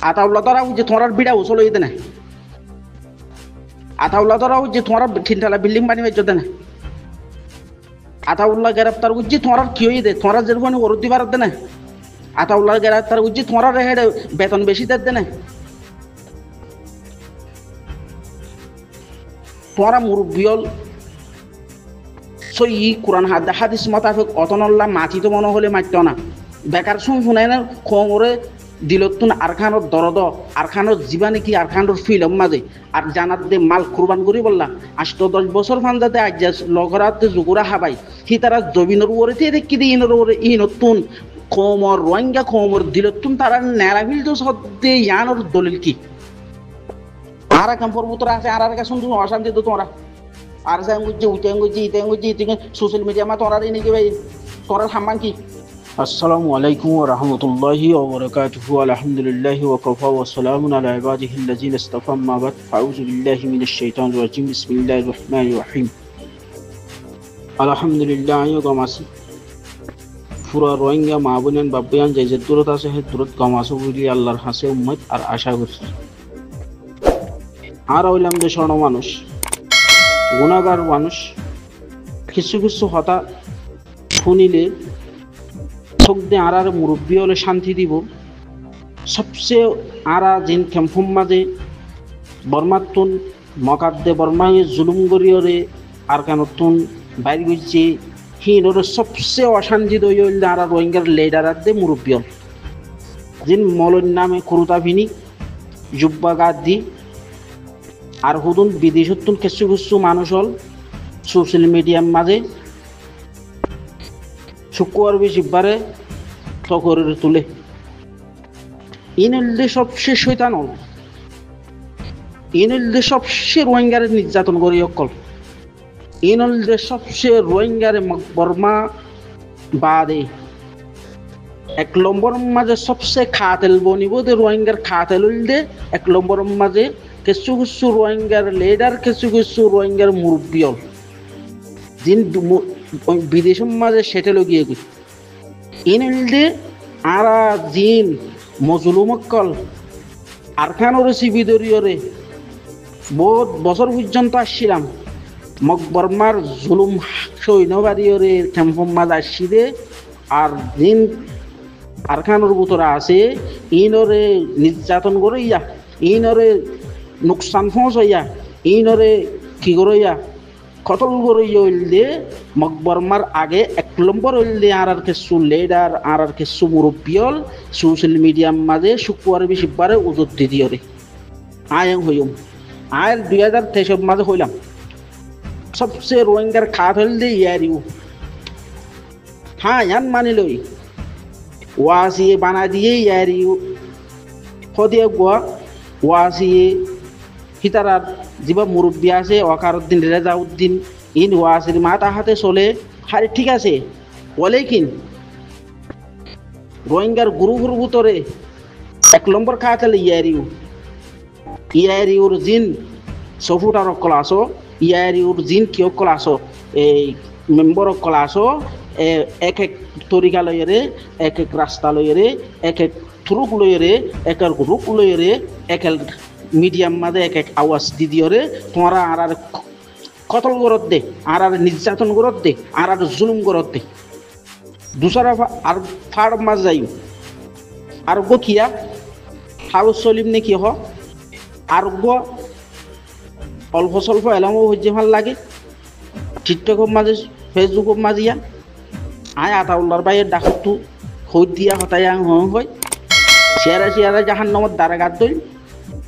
আতাউল্লাহ তারা যে তোমার বিড়া উচল হইতে না আতাউল্লাহ তারা যে তোমার তিনতলা বিল্ডিং বানিয়ে যেতে না আতাউল্লাহ গ্রেপ্তার করছি তোমার কি হয়ে দে তোমার যেরকম ওর দিবার দে না আতাউল্লাহ গ্রেপ্তার করছি তোমার হেডে বেতন বেশি দে না তোমার মুরব্বিয়ল সই কোরআন হাদিস মোতাবেক অতনল্লা মাটি তো মনে হলে মারত না বেকার শুনে না খোমরে দিলতুন আরখানোর দরদ আরখানোর জীবানে কি আরখানোর ফিলম মাঝে আর জানাত দে মাল কুরবান করি বললা 8-10 বছর ফান্দাতে আজ লগরাতে জুগুরা হাবাই হি তারা জমিনের উপরে দেখি দি ইনর উপরে ইনতুন খোমর রোহিঙ্গা খোমর দিলতুন তারা নেরাবিল তো সদ্দে ইয়ানোর দলিল কি আর কাম পর্বতরা আছে আর কাছে শুনছো অশান্তি তো তোমরা আর যাই গুজি উইটাং গুজি ইতাং গুজি ইতিং সোশ্যাল মিডিয়া মা তোরা নেকি ভাই তোরা হাম্মান কি আসসালামু আলাইকুম ওয়া রাহমাতুল্লাহি ওয়া বারাকাতুহু আলহামদুলিল্লাহি ওয়া কাফা ওয়া সালামুন আলা ইবাদিহি আল্লাযিনা ইসতাফা আম্মা বাদ ফাউযু বিল্লাহি মিনাশ শাইতানির রাজিম বিসমিল্লাহির রহমানির রহিম আলহামদুলিল্লাহি ওয়া গামাসি পুরা রোহিঙ্গা মা বোনেন বাব্বায়ান যে যে দূরত আছে হে দূরত গামাসু বলি আল্লাহর হাসে উম্মত আর আশা করছি আর হইলাম যে স্বর্ণ মানুষ গুণাগার মানুষ কিছু কিছু হতা শুনিলে চোখ দিয়ে আর মুরব্বী হলে শান্তি দিব সবচেয়ে আরা জিন খেমফুম মাঝে বর্মাতুন মকাদ্দে বর্মায় জুলুম গরিয়রে আর কানতুন বাইর গইছে হিনর সবচেয়ে অশান্তি দই হইলে আর রোহিঙ্গার লেডার দে মুরব্বী হল জিন মলন নামে কুরুতা ভিনি জুব্বা গাদ দি আর হুদুন বিদেশতুন কিছু কিছু মানুষ হল সোশ্যাল মিডিয়ার মাঝে শুক্রবার বেশিবারে তকরের তুলে ইনলদে সবচেয়ে শয়তান হল ইনলদে সবচেয়ে রোহিঙ্গারে নির্যাতন করি অকল ইনলদে সবচেয়ে রোহিঙ্গারে বর্মা বাদে 1 নম্বর মাঝে সবচেয়ে খাতেল বনিব দে রোহিঙ্গার খাতেল দে 1 নম্বর মাঝে কিছু কিছু রোহিঙ্গার লিডার কিছু কিছু রোহিঙ্গার মুরব্বী হল যিন বিদেশের মাঝে সেটেল গিয়ে গই ইনলদে আরা জিন মজলুমকল আরখানোর সিবিদরিয়রে বহুত বছর পর্যন্ত আসছিলাম মকবরমার জুলুম সৈন্যবাদীয়রে ক্যাম্পম মাঝে আসছি দে আর জিন আরখানোর ভিতরে আছে ইনরে নির্যাতন করে ইয়া ইনরে নুকসান পৌঁছাইয়া ইনরে কি করে ইয়া কতল করে হইলে মকবরমার আগে 1 নম্বর হইলে আর কিছু লিডার আর কিছু মুরব্বিয়ল সোশ্যাল মিডিয়ার মাঝে শুক্রবার বেশিবারে উজত দিয়ে রে আয়ং হইম আয়ের 2023 মাঝে হইলাম সবচেয়ে রোহিঙ্গার খাত হইলে ইয়ারিও হ্যাঁ ইয়ান মানি লই ওয়াসিয়ে বানা দিয়ে ইয়ারিও হদিয়া গোয়া ওয়াসিয়ে হিতারার যিবা মুরব্বী আছে ওয়াকারউদ্দিন রেজাউদ্দিন ইন ওয়াসির মাথা হাতে চলে হারে ঠিক আছে বলে কিন রোহিঙ্গার গুরুগুর ভিতরে 1 নম্বর খাতালে ইয়ারিউর জিন সফুটার ক্লাসো ইয়ারিউর জিন কিয় ক্লাসো এই মেম্বর ক্লাসো এক তরিকা লইরে এক রাস্তা লইরে এক থ্রুক লইরে এক গ্রুপ লইরে এক মিডিয়াম মাঝে এক আওয়াজ দিদিওরে তোমরা আর কতল গরত দে আর নির্যাতন গরত দে আর জুলুম গরত দে দুসরা আর ফাড় মাছ যাই আর গো কিয়া হাউস চলিম নে কি হ আর গো অল্প স্বল্প এলামও হচ্ছে ভাল লাগে টিকটকের মাঝে ফেসবুকের মাঝিয়া আয় আতাউল্লাহর বাইয়ের ডাকতু হই দিয়া হতাই হয় শেয়ারা জাহান নামত দ্বারা গাদ দই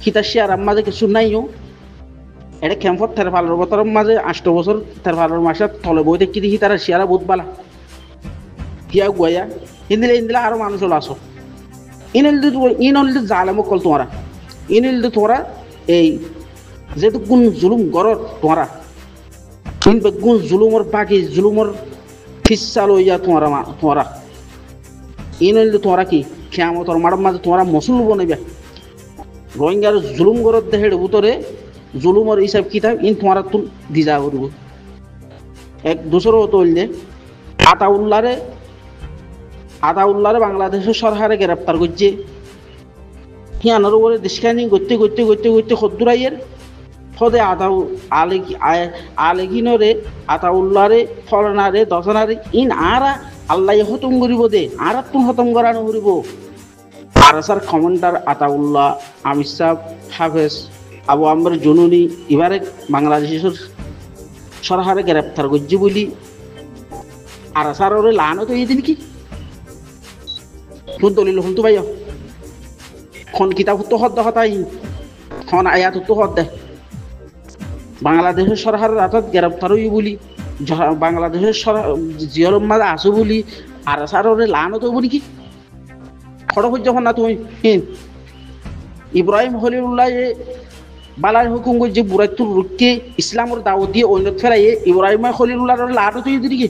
খিতা শেয়ার মাঝে কিছু নাইও এটা খেমফত 13 বছরের মাঝে 8 বছর 13 মাসের তলে বই দেখি দেখি তারা শেয়ারা বহুত বালা কিয়া গুয়া ইন্দিলে আরো মানুষ হল আসো ইনলদি জালেম কল তোমরা ইনলদি তোমরা এই যেহেতু কোন জুলুম গরর তোমরা কিন্তু কোন জুলুমর বাকি জুলুমর ফিসা লইয়া তোমরা ইনলদি তোমরা কি খেয়ামতর মার মাঝে তোমরা মসুল বনাইবা রোহিঙ্গার জুলুম গরত দেহের ভিতরে জুলুমর হিসাব কিতাব ইন তোমার তুল দিজা করব এক দুসর তৈলে আতাউল্লাহরে বাংলাদেশের সরকারে গ্রেপ্তার করছে হিয়ানোর উপরে দেশখানি গড়তে গড়তে গড়তে গড়তে খদ্দুরাইয়ের ফদে আতাউ আলেগিনরে আতাউল্লারে ফলনারে দশনারে ইন আরা আল্লাহ হতম করিব দে আর তুন হতম করানো করিব আর স্যার কমান্ডার আতাউল্লাহ আমির সাহেব হাফেজ আবু আমর জুনুনি এবারে বাংলাদেশের সরকারে গ্রেপ্তার করছি বলি আর স্যার ওরে লানো তো এই দিন কি কোন দলিল হল তো ভাই খন কিতাব তো হদ হতাই খন আয়াত তো হদ দেয় বাংলাদেশের সরকারের হাতত গ্রেপ্তার হই বলি বাংলাদেশের জিয়রম মাঝে আসো বলি আর স্যার ওরে লানো তো বলি কি খড় হচ্ছে যখন না তুমি ইব্রাহিম খলিলুল্লাহ বালার হুকুম করছে বুড়াইতুর রুখকে ইসলামের দাওয়াত দিয়ে অন্যত ফেরাইয়ে ইব্রাহিম খলিলুল্লাহর লানো তো দিকে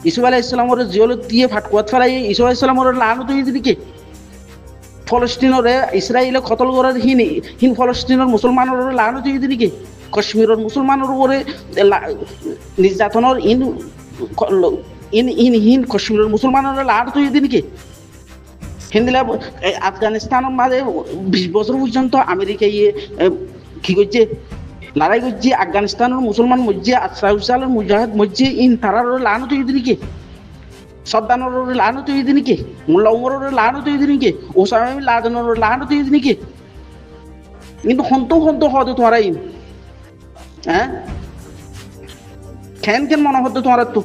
ইসুফ আলাইহিস সালামের জিয়লত দিয়ে ফাটকুয়াত ফেরাইয়ে ইসুফ আলাইহিস সালামের লানো তো দিকে ফলস্তিনরে ইসরায়েলে কতল করার হিন ফলস্তিনের মুসলমানের লানো তো দিকে কাশ্মীরের মুসলমানের উপরে নির্যাতনের হিন কাশ্মীরের মুসলমানের লানো তো দিকে হিন্দিলা আফগানিস্তানের মাঝে 20 বছর পর্যন্ত আমেরিকা কি করছে লড়াই করছে আফগানিস্তানের মুসলমান মসজিদ আশরাফুল মুজাহিদ মসজিদ ইন তারার লানো তো দিকে সদ্দানোর লানো তো দিকে মোল্লা উমরের লানো তো দিকে ওসামা বিন লাদেনের লানো তো দিকে কিন্তু হন্ত হতে তোমার ইন হ্যাঁ কেন মনে হতো তোমার তো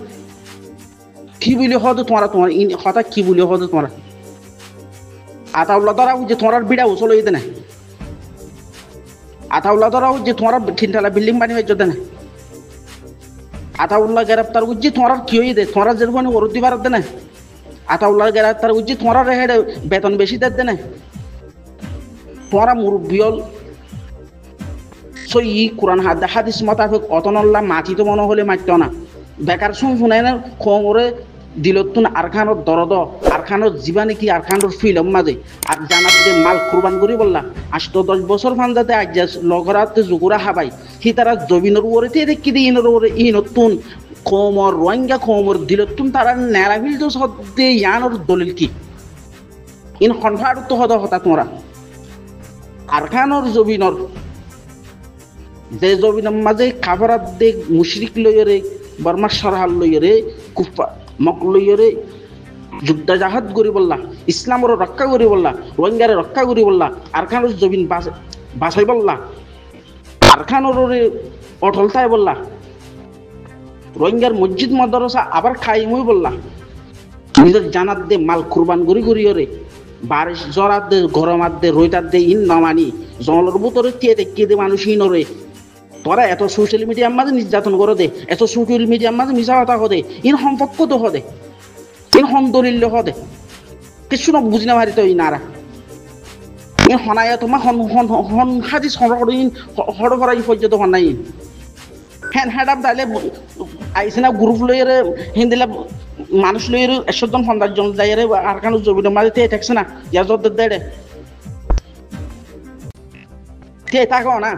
কি বলি হতো তোমার ইন কথা কি বলি হতো তোমার আতাউল্লাহ ধরা যে তোমার বিড়া উচল হইতে না আতাউল্লাহ ধরা যে তোমার তিনতলা বিল্ডিং বানি হয়ে যেতে না আতাউল্লাহ গ্রেপ্তার করছি তোমার কি হয়ে দে তোমার যেরকম ওরতি বাড়াত না আতাউল্লাহ গ্রেপ্তার করছি তোমার হেড বেতন বেশি দেয় না তোমার মুরব্বিয়ল সো ই কোরআন হাদিস মোতাবেক অতনল্লা মাটি তো মনে হলে মারত না বেকার শুনে না খোঁড়ে দিলতুন আরখানোর দরদ আরখানোর জীবানে কি আরখানোর ফিল্ম মাঝে আর জানাত যে মাল কুরবান করি বললা 8-10 বছর ফান্দাতে আজ লগরাতে জুগুরা হাবাই হি তারা জমিনের উপরে দেখি দিয়ে ইনের উপরে ই নতুন কোমর রোহিঙ্গা কোমর দিলতুন তারা নেরাবিল তো সদ্যে ইয়ানোর দলিল কি ইন কনফার তো হতা তোমরা আরখানোর জমিনের যে জমিনের মাঝে কাবরাত দেখ মুশরিক লইরে বর্মা সরহাল লইরে কুফা মক লইরে যুদ্ধ জাহাদ করি বললা ইসলামের রক্ষা করি বললা রোহিঙ্গারে রক্ষা করি বললা আরখানোর জমিন বাছাই বললা আরখানোর অটলতায় বললা রোহিঙ্গার মসজিদ মাদ্রাসা আবার খাইমই বললা নিজের জানাত দে মাল কুরবান করি রে বারিশ জরাত দে গরমাত দে রইতার দে ইন নামানি জলের ভিতরে কে দে মানুষ ইনরে তোরা এত সোশ্যাল মিডিয়ার মাঝে নির্যাতন করে দে এত সোশ্যাল মিডিয়ার মাঝে মিশা কথা হদে ইন সম্পর্ক তো হদে ইন হন দলিল হদে কিছু না বুঝি না ভারি তো ইনারা ইন হনায় তোমার হন হাদিস হড় ভরাই পর্যন্ত হনাই হ্যাঁ হ্যাঁ তাহলে আইসে না গ্রুপ লইরে হিন্দিলা মানুষ লইরে 100 জন 50 জন যাইরে আর কারণ জমির মাঝে তে থাকছে না ইয়া যত দেড়ে তে থাকো না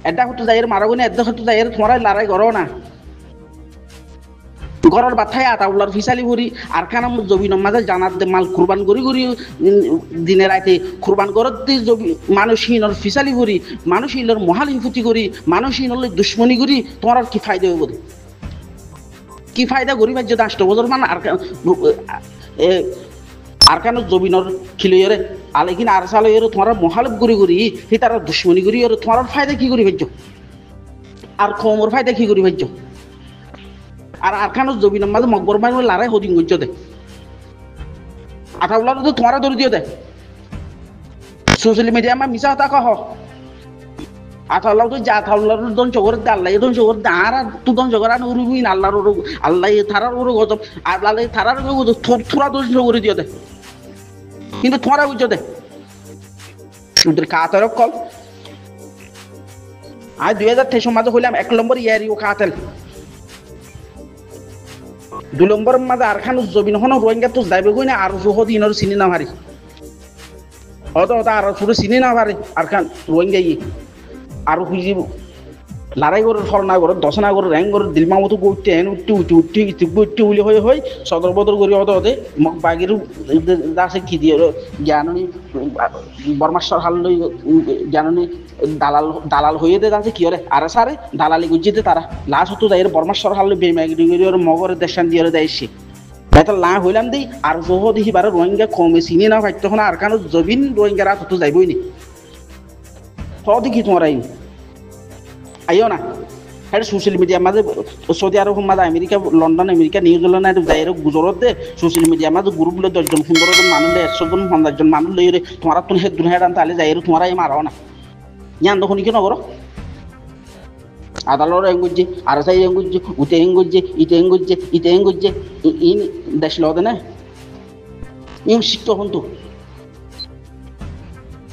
এটা হতো যাইয়ের মারাগো না এটা হতো যাইয়ের তোমার লড়াই করো না ঘরের বাথায় আতাউল্লাহর ফিসালি ভরি আর খানা জমিনের মাঝে জানাত দে মাল কুরবান করি দিনে রাতে কুরবান করত দি মানুষহীনর ফিসালি ভরি মানুষহীনর মহালিন ফুটি করি মানুষহীনর দুশ্মনী করি তোমার আর কি ফায়দা হইব কি ফায়দা করি ভাই যদি 8 বছর মান আরকানোর জমিনের খিলইরে আলেকিন আর সালইরে তোমার মহালব করি হি তার দুশ্মনী করি আর তোমার ফায়দা কি করি ভাইজ আর খমর ফায়দা কি করি ভাইজ আর আরখানোর জমিনের মাঝে মকবর মাইন লড়াই হদিন করছ দে আঠাউল্লাহ তো তোমার ধরে দিও দে সোশ্যাল মিডিয়া মা মিশা হতা কহ আঠাউল্লাহ তো যা আঠাউল্লাহ দন চগর দে আল্লাহ দন চগর দে আর তু দন চগর আন উরুবিন আল্লাহর আল্লাহ থারার ওর গজব আল্লাহ থারার গজব থোড়া দন চগর দিও দে কিন্তু তোমারা বুঝছো দে ওদের কাতার কল আজ 2023 মাঝে হইলাম 1 নম্বর ইয়ারিও কাতেল 2 নম্বর মাঝে আরখানোর জমিন হন রোহিঙ্গা তো যাইবে কই না আর জোহদি ইনর চিনি না ভারি হতো আর পুরো চিনি না ভারি আরখান রোহিঙ্গা আর খুঁজিব লড়াই করে ফল না করে দশ না করে র্যাং করে দিলমা মতো উঠতে এন উঠতে উঠতে উঠতে উঠতে উলি হয়ে হয়ে সদর বদর করি হতে হতে মোক বাগির আছে কি দিয়ে জ্ঞানী বর্মাশ্বর হাল লই জ্ঞানী দালাল দালাল হয়ে দে আছে কি হরে আর সারে দালালি গুজিতে তারা লাস্ট হতো যাই বর্মাশ্বর হাল বেমাগিরি মগরের দেশান দিয়ে দেয়সি বেতাল না হইলাম দেই আর জহ দেখি বারে রোহিঙ্গা কমে চিনি না ভাই তখন আর কারণ জবিন রোহিঙ্গা রাত হতো যাইবই নি দেখি তোমার আইন আইও না হ্যাঁ সোশ্যাল মিডিয়ার মাঝে সৌদি আরব মাঝে আমেরিকা লন্ডন আমেরিকা নিউজিল্যান্ড যাই গুজরত দে সোশ্যাল মিডিয়ার মাঝে গ্রুপ লো 10 জন 15 জন মানুষ 100 জন 50 জন মানুষ লই রে তোমার তো হে দুনিয়া দান তাহলে যাই তোমার আই মারাও না ইয়ান তখন কি নগর আদালর এঙ্গুজি আর সাই এঙ্গুজি উতে এঙ্গুজি ইতে এঙ্গুজি ইতে এঙ্গুজি ইন দেশ লদে না ইন শিক্ত হন্তু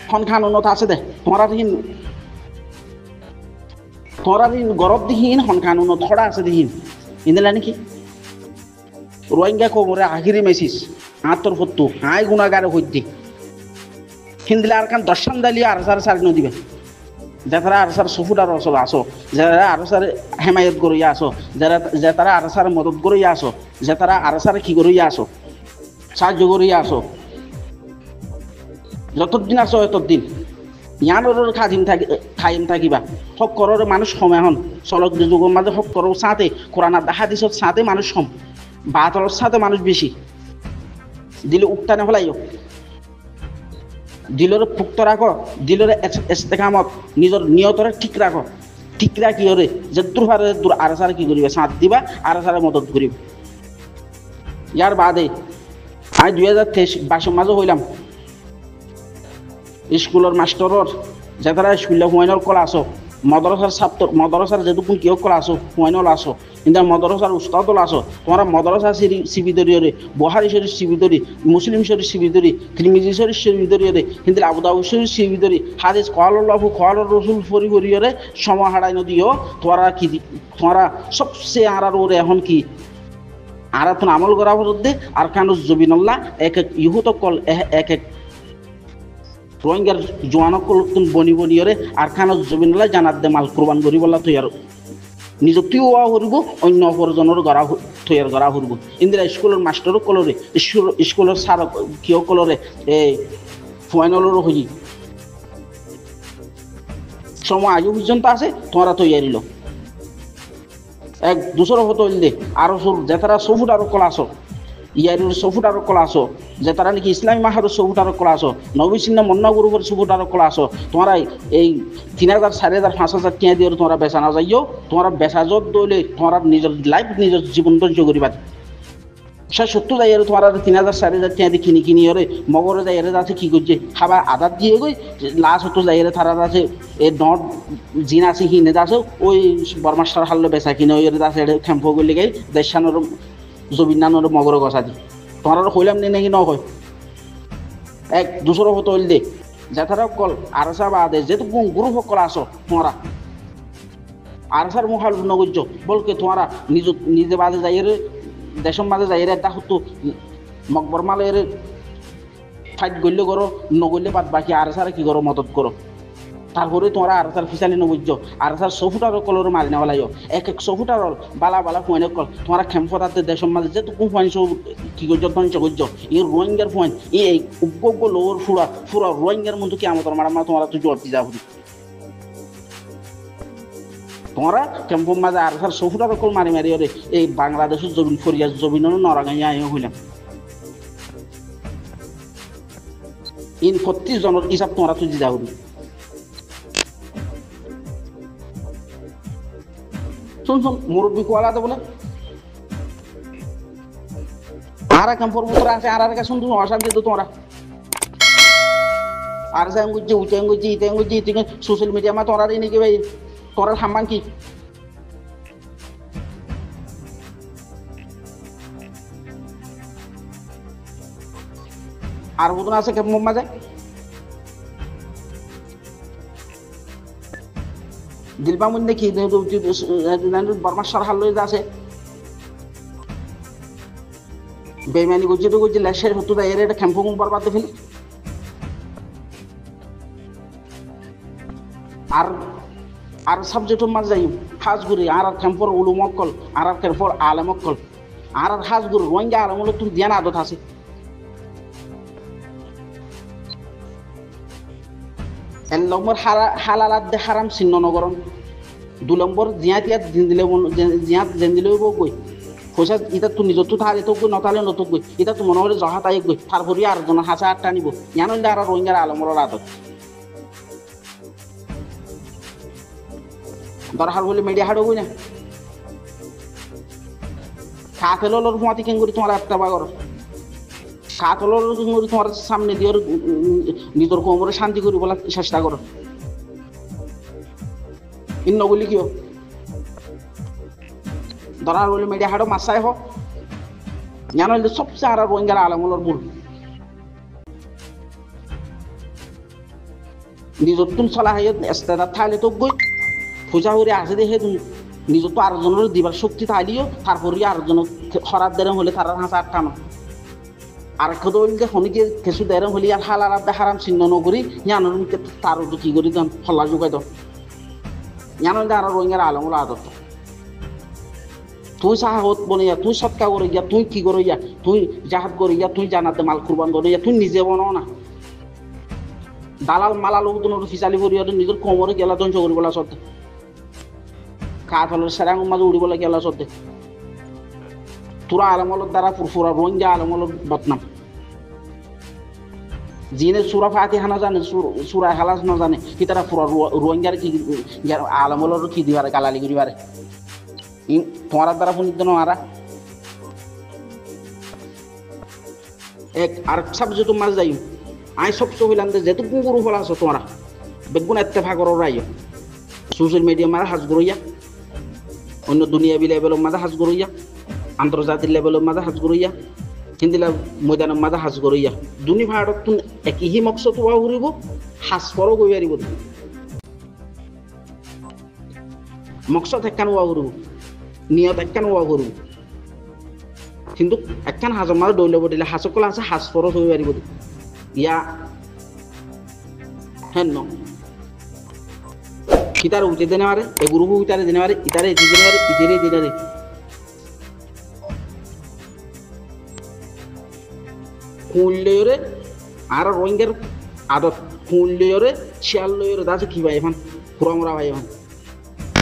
খন খান উন্নত আছে দে তোমার গরব দিহীন হন কানুন ধরা আছে দিহীন ইন্দিলা নাকি রোহিঙ্গা কোমরে আহিরি মেসিস আতর ফত্তু হাই গুণাগারে হইতে হিন্দিলা আর কান দর্শন দালিয়ে আর সার সারি নদিবে যারা আর সার সুফুটার আসল আসো যারা আর সার হেমায়ত করিয়া আসো যারা তারা আর সার মদত করিয়া আসো যে তারা আর সার কি করিয়া আসো সাহায্য করিয়া আসো যতদিন আসো ততদিন ইয়ানোর খাইম থাকিবা সকলের মানুষ সম এখন চলক যুগের মাঝে সকলের সাথে কোরআন হাদিসের সাথে মানুষ সম বাতলের সাথে মানুষ বেশি দিলে উক্তানে ফেলাইও দিলের পুক্ত রাখো দিলের ইস্তেকামত নিজের নিয়তরে ঠিক রাখো ঠিক রাখি হরে যে দূর আর সারে কি করিবে সাথ দিবা আর সারে মদত করিবে ইয়ার বাদে আমি 2023 মাঝে হইলাম স্কুলের মাস্টরর যে তারা স্কুলে হুয়াইনর কল আসো মদরসার ছাত্র মদরসার যেটুকু কেউ কল আসো হুয়াইনল আসো কিন্তু মদরসার উস্তাদল আসো তোমরা মদরসা শিবিদরিয়রে বহারি শরীফ শিবিদরি মুসলিম শরীফ শিবিদরি তিরমিজি শরীফ শিবিদরিয়রে কিন্তু আবু দাউদ শরীফ শিবিদরি হাদিস কওয়ালুল্লাহু কওয়ালুর রাসূল ফরিগরিয়রে সমাহারাই নদিও তোমরা কি তোমরা সবচেয়ে আরার ওরে এখন কি আর এখন আমল করা হতে আর কানু জবিনুল্লাহ এক এক ইহুত কল এক এক রোহিঙ্গার জোয়ানকল বনি বনিয়রে আর খানা জমিনলা জানাত দে মাল কোরবান করি বলা তৈয়ার নিজতিও হরিব অন্য অপরজনের গড়া তৈয়ার করা হরিব ইন্দিরা স্কুলের মাস্টারও কলরে স্কুলের সার কিয় কলরে এই ফুয়াইনলেরও হই সময় আজও পর্যন্ত আছে তোমরা তৈয়ারিল এক দুসর হতো দে আরো যে তারা সফুট আরো কলাস ইয়ারির সফুটার ক্লাস যে তারা নাকি ইসলামী মাহাদের সফুটার ক্লাস নবী সিন্না মন্না গ্রুপের সফুটার ক্লাস তোমরা এই 3000 4000 5000 টাকা দিয়ে তোমরা বেচা না যাইও তোমরা বেচা যত দইলে তোমরা নিজের লাইফ নিজের জীবন ধৈর্য করিবা সে সত্য যাই তোমার 3000 4000 টাকা দিয়ে কিনি ওরে মগরে যাই যাচ্ছে কি করছে খাবার আদার দিয়ে গই লাস্ট হতো যাই তারা আছে এই নট জিন আছে কিনে যাচ্ছে ওই বর্মাস্টার হাল্লো বেচা কিনে ওই যাচ্ছে ক্যাম্পো করলে গাই দেশানোর জবিনানোর মগর গছা দি তোমার হইলাম নে নাকি নয় এক দুসর হতো হইল দে যাতারা কল আরসা বাদে যেহেতু গুরু সকল আসো তোমরা আরসার মুখাল নগর্য বলকে তোমরা নিজে বাদে যাই দেশের মাঝে যাই একটা হতো মকবর মালের ফাইট গড়লে করো নগরলে বাদ বাকি আরসারে কি করো মদত করো তারপরে তোমরা আরসার ফিসালি নবজ্য আরসার সফুটার কলর মারি নেওয়া লাইও এক এক সফুটার বালা বালা ফুয়াইনে কল তোমরা খেমফতাতে দেশের মাঝে যেটুকু ফুয়াইন সব কি করছ ধ্বংস করছ এই রোহিঙ্গার ফুয়াইন এই উগ্র লোর ফুরা রোহিঙ্গার মধ্যে কি আমাদের মারা তোমরা তো জোর দি যাবো তোমরা ক্যাম্পের মাঝে আরসার সফুটার কল মারি মারি রে এই বাংলাদেশের জমিন ফরিয়া জমিন নরাগাঁইয়া আইও হইলাম ইন 35 জনের হিসাব তোমরা তো দি যাবো শুন মুরব্বী কোয়ালাতে বলে আর ক্যাম্পর ভিতরে আছে আর কাছে শুনতো অশান্তি তো তোমরা আর যাই গুজে উঠে গুজি ইতে গুজি ইতে সোশ্যাল মিডিয়া মা তোমরা রে নাকি ভাই তোরা সামান কি আর বুতন আছে ক্যাম্প মাঝে দিলবা মধ্যে কি বর্মাশ্বর হাল লই আছে বেমানি গুজি তো গুজি লেশের হতো তাই এর এটা ক্যাম্প বরবাদ ফেলি আর আর সাবজেক্ট মাঝ যাই হাজগুড়ি আর খেমপর উলুম অক্কল আর খেমপর আলেম অক্কল আর হাজগুড়ি রোহিঙ্গা আলম হলো তুমি জ্ঞান আদত আছে এক নম্বর হালালাত দে হারাম চিহ্ন নগরম 2 নম্বর জিয়াত ইয়াত জিয়াত জেন দিলেও গই পয়সা এটা তো নিজত থালে তো গই নতালে নত গই এটা তো মনে হলে জহা তাই গই তারপরে আর জন হাসা আটটা নিব ইয়ান হইলে আর রোহিঙ্গার আলমর আদত দরকার হলে মিডিয়া হাড়ো গই না কাতলর ফুয়াতি কেঙ্গুরি তোমার একটা বাগর কাতলর কেঙ্গুরি তোমার সামনে দিয়ে নিজের কোমরে শান্তি করি বলা চেষ্টা করো ইন নগলি কিয় দরকার হলে মিডিয়া হাড়ো মাসায় হোক জানো সবচেয়ে আর রোহিঙ্গার আলমলর ভুল নিজের তুন চলা হয় এস্তেদার থাইলে তো গই পূজা করে আসে দেখে নিজের তো আরেকজনের দিবার শক্তি থাইলিও তারপরে আরেকজন খরাব দেরেন হলে তার হাসা আটকানো আর কদলকে হনিকে কিছু দেরেন হলে আর হালার আব্দা হারাম চিহ্ন নকরি জানোর মুখে তার কি করি দেন হল্লা যোগাই দাও জানো আর রোহিঙ্গার আলমল আদত তুই সাহায্য বনিয়া তুই সৎকা করে গিয়া তুই কি করে গিয়া তুই জাহাজ করে গিয়া তুই জানাতে মাল কুরবান করে গিয়া তুই নিজে বনাও না দালাল মালাল ফিচালি ভরি নিজের কোমরে গেলা ধ্বংস করিবলা সত্য কাঠ হলের সেরাং মাঝে উড়িবলে গেলা সত্য তোরা আলমলের দ্বারা ফুরফুরা রোহিঙ্গা আলমলের বদনাম জিনে সুরা ফাতি হানা জানে সুরা হালাস না জানে কি তারা পুরা রোহিঙ্গার কি আলমলের কি দিবারে গালালি করিবারে তোমার দ্বারা পুনিত নারা এক আর সাবজেক্ট মাঝ যাই আই সবচেয়ে হইলাম যেহেতু গুরু ফলা আছো তোমরা বেগুন এত্তেফাকর রাইও সোশ্যাল মিডিয়া মারা হাজ গরইয়া অন্য দুনিয়াবি লেভেলের মাঝে হাজ গরইয়া আন্তর্জাতিক লেভেলের মাঝে হাজ গরইয়া হিন্দিলা ময়দানের মাঝে হাজ গরইয়া দুনি ভারত একই মকসদ হওয়া ঘুরিব হাজ পরও গই পারিব মকসদ একখান হওয়া ঘুরিব নিয়ত একখান হওয়া ঘুরিব কিন্তু একখান হাজর মাঝে দৌড়লে দিলে হাজকল আছে হাজ পরও হয়ে পারিব ইয়া হেন কিতার উঠে দিনে পারে এগুরু ইতারে দিনে পারে ইতারে এটি দিনে পারে ইতিরে দিনে কুললে আর রোহিঙ্গার আদত কুললে শিয়াললে দাসে কি ভাই এখন পুরামরা ভাই এখন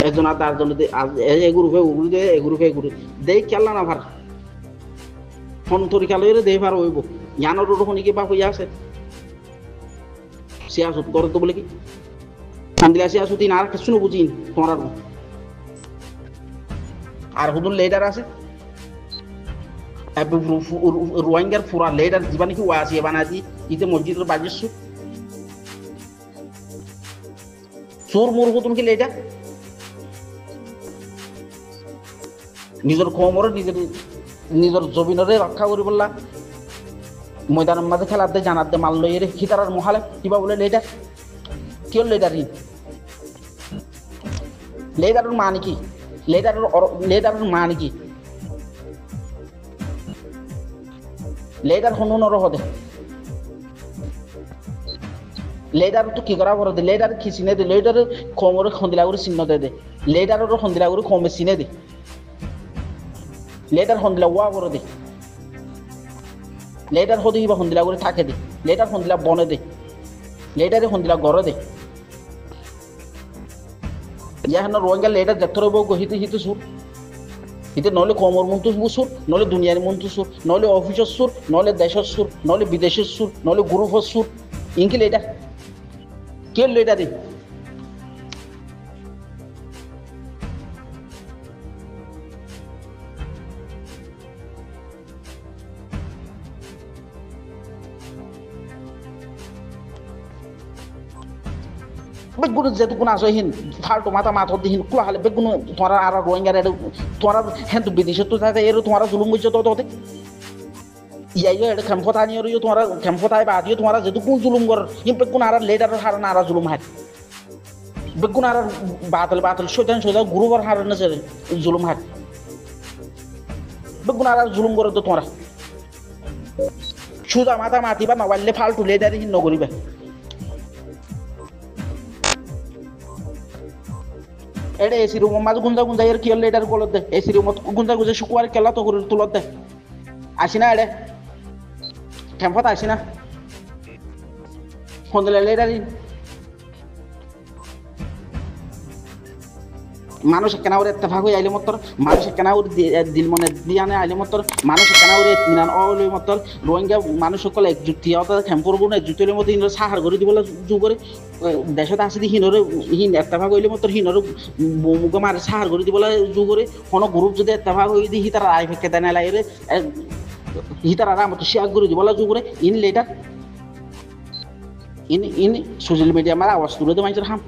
একজন আর তারজন এগুরু ফে উড়ু দে এগুরু ফে এগুরু দেই খেলা না ভার ফোন তরিকা লইরে দেই ভার হইব জ্ঞানের রোহনিকে বা হইয়া আছে সিয়াসত করে তো বলে কি আন্দিলা সিয়াসুদ্দিন আর কিছু বুঝিন তোমার আর হুদুর লেডার আছে রোহিঙ্গার পুরা লেডার জীবা নাকি ওয়া আছে বানাদি ইতে মসজিদের বাজির সুর মুর হুদুন কি লেডার নিজের কোমরে নিজের জমিনরে রক্ষা করি বললা ময়দানের মাঝে খেলাতে জানাতে মাল লইয়ে রে খিতারার মহালে কিবা বলে লেডার কি হল লেডার লেডারের মানে কি লেডারের মানে কি লেডার হনু নর হদে লেডার তো কি করা বড় দে লেডার কি চিনে দে লেডার কোমরে খন্দিলা করে চিহ্ন দে লেডারের খন্দিলা করে কমে চিনে দে লেডার খন্দিলা ওয়া করে দে লেডার হদে কিবা খন্দিলা করে থাকে দে লেডার খন্দিলা বনে দে লেডারে খন্দিলা গড়ে দে ইয়াহান রোহিঙ্গা লেডার দেখতে রইব হিতে হিতে সুর হিতে নলে কমর মন্তু সুর নলে দুনিয়ার মন্তু সুর নলে অফিসের সুর নলে দেশের সুর নলে বিদেশের সুর নলে গ্রুপের সুর ইনকি লেডার কে লেডারে বেগুন যেটুকুন আসো হিন ফাল্টু মাথা মাথর দিহিন কুলা হলে বেগুন তোমার আর রোহিঙ্গার তোমার হ্যাঁ তো বিদেশে তো থাকে এর তোমার জুলুম বুঝছো তো হতে ইয়াইও এটা খেমফতা নিয়ে তোমার খেমফতায় বা দিও তোমার যেটুকুন জুলুম কর হিম বেগুন আর লেডার হার না আর জুলুম হাত বেগুন আর বাতল বাতল শৈতান শৈতান গুরুবার হার না জুলুম হাত বেগুন আর জুলুম করে তো তোমার সুদা মাথা মাতিবা নবাইলে ফাল্টু লেডারে হিন নগরিবা এটা এসি রুম মাঝে গুঞ্জা গুঞ্জা এর কি হলে এটার বলত দে এসি রুম গুঞ্জা গুঞ্জা শুকুয়ার কেলা তো করে তুলত দে আসি না এড়ে ক্যাম্পত আসি না ফোন দিলে এটারই মানুষ কেনা ওর এত্তেফাক হয়ে আইলে মতর মানুষ কেনা ওর দিল মনে দিয়ানে আইলে মতর মানুষ কেনা ওর মিনান অলে মতর রোহিঙ্গা মানুষ সকল একজুট দিয়া ক্যাম্পর গুণ একজুটের মধ্যে হিনর সাহার করে দিবলে জু করে দেশত আসি দি হিনরে হিন এত্তেফাক হইলে মতর হিনর মুখ মারে সাহার করে দিবলে জু করে কোনো গ্রুপ যদি এত্তেফাক হয়ে দি হিতারা আই ফেকে দেয় না লাইরে হিতারা মতো শেয়ার করে দিবলে জু করে in letter in social media মারা আওয়াজ তুলে দে মানুষের হাম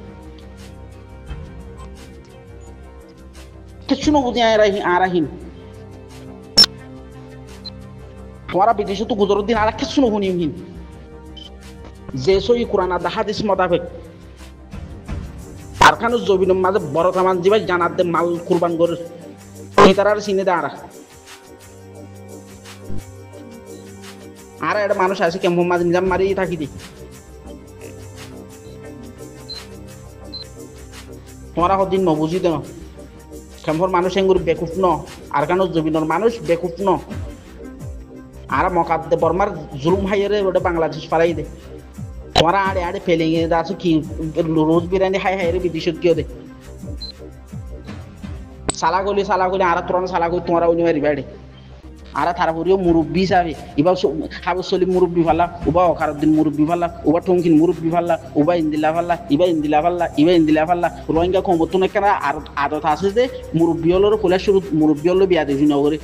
কিছু না বুঝি আরাহীন তোমারা বিদেশে তো গুজরের দিন আর কিছু না শুনিমহীন যে সই কোরআন আর হাদিস মোতাবেক আর খানো জবিনের মাঝে বড় কামান জিবাই জানাত দে মাল কুরবান করে তারা চিনে দেয় আর একটা মানুষ আছে কেমন মাঝে নিজাম মারি থাকি দি তোমরা হদিন নবুঝি দেন কেমন মানুষ এঙ্গুর বেকুফ ন আর কেন জবিনের মানুষ বেকুফ ন আর মকাত দে বর্মার জুলুম হাইরে ওটা বাংলাদেশ পালাই দে তোমরা আড়ে আড়ে ফেলিং আছে কি রোজ বিরিয়ানি হাই হাইরে বিদেশত কিয় দে সালাগলি আর তোর সালাগলি তোমরা অন্য মারি বাইরে আর তারপরেও মুরব্বী হিসাবে এবার হাবর চলি মুরব্বী ফাল্লা উবা অকারদ্দিন মুরব্বী ফাল্লা উবা টঙ্কিন মুরব্বী ফাল্লা উবা ইন্দিলা ফাল্লা ইবা ইন্দিলা ফাল্লা রোহিঙ্গা কমতন কেনা আদত আছে যে মুরব্বী হলোর ফুলের শুরু মুরব্বী হলো বিয়া দিবি নগরে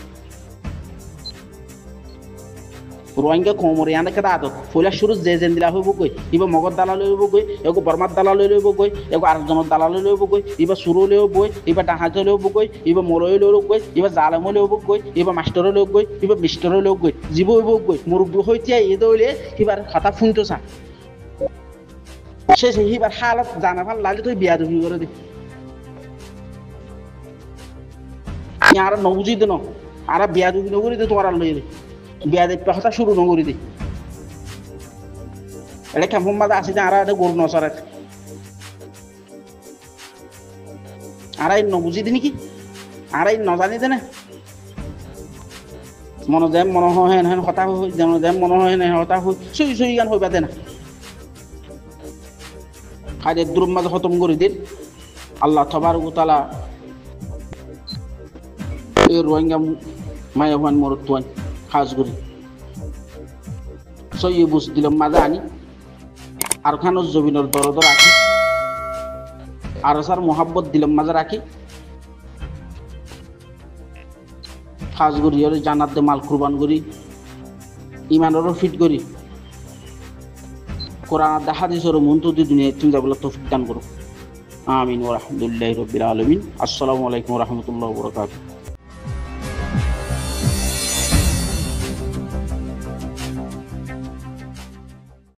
রোহিঙ্গা কমরে আনে কেদা আদত ফুলের শুরু যে দিলা হইব কই ইবা মগর দালা লইব কই এগো বর্মার দালা লইব কই এগো আরেকজনের দালা লইব কই ইবা সুরো লইব কই ইবা ডাহাজ লইব কই ইবা মলয় লইব কই ইবা জালাম লইব কই ইবা মাস্টার লইব কই ইবা মিস্টার লইব কই জীব হইব কই মুরব্বী হইতে এ দইলে এবার কথা ফুনতো চা শেষ এবার হালত জানা ভাল লাগে তুই বিয়া দুবি করে দি আর নবুঝি দেন আর বিয়া দুবি নগরি দে তোমার লই দে বিয়া দেখতে কথা শুরু নগরি দি এটা কেমন মাঝে আসি আর একটা গরু নসর আর এই নবুঝি দি নাকি আর এই নজানি দে না মনে যায় মনে হয় হেন কথা হই যেন যায় মনে হয় না কথা হই সুই গান হইবা দে না খাদের দ্রুম মাঝে খতম করে দিন আল্লাহ তবারক তাআলা এই রোহিঙ্গা মায়াবান মরতুয়ান খাস করি সই বুঝ দিলাম মাঝে আনি আর খানো জবিনের দরদ রাখি আর সার মোহাব্বত দিলাম মাঝে রাখি খাস করি জানাত দে মাল কুরবান করি ইমানেরও ফিট করি কোরআন দেখা দিস মন তো দি দুনিয়া তুমি যাবো তৌফিক দান করো আমিন ওয়া রাহমাতুল্লাহি রাব্বিল আলামিন আসসালামু আলাইকুম ওয়া রাহমাতুল্লাহি ওয়া বারাকাতুহু